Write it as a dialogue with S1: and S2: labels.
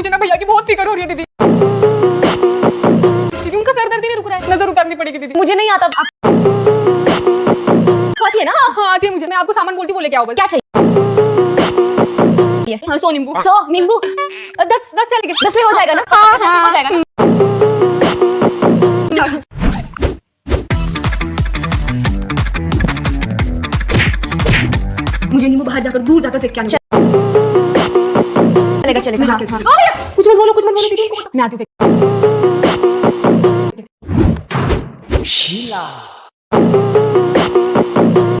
S1: मुझे ना भैया की बहुत फिक्र हो रही है दीदी। दीदी उनका सर दर्द नहीं रुक रहा है, नजर उतारनी पड़ेगी दीदी।
S2: मुझे नहीं आता। आती है ना?
S1: हाँ आती है मुझे, मैं आपको सामान बोलती हूँ, वो लेके आओ बस।
S2: क्या चाहिए?
S1: हाँ 100 नींबू।
S2: 100 नींबू? 10 चलेंगे? 10 में हो जाएगा ना? हाँ हो जाएगा ना?
S1: मुझे नींबू बाहर जाकर दूर जाकर फेंक के आना।
S2: चलेगा चलेगा। हाँ, हाँ।
S1: कुछ मत बोलो दीदी उनको, मैं आती हूँ।
S3: शीला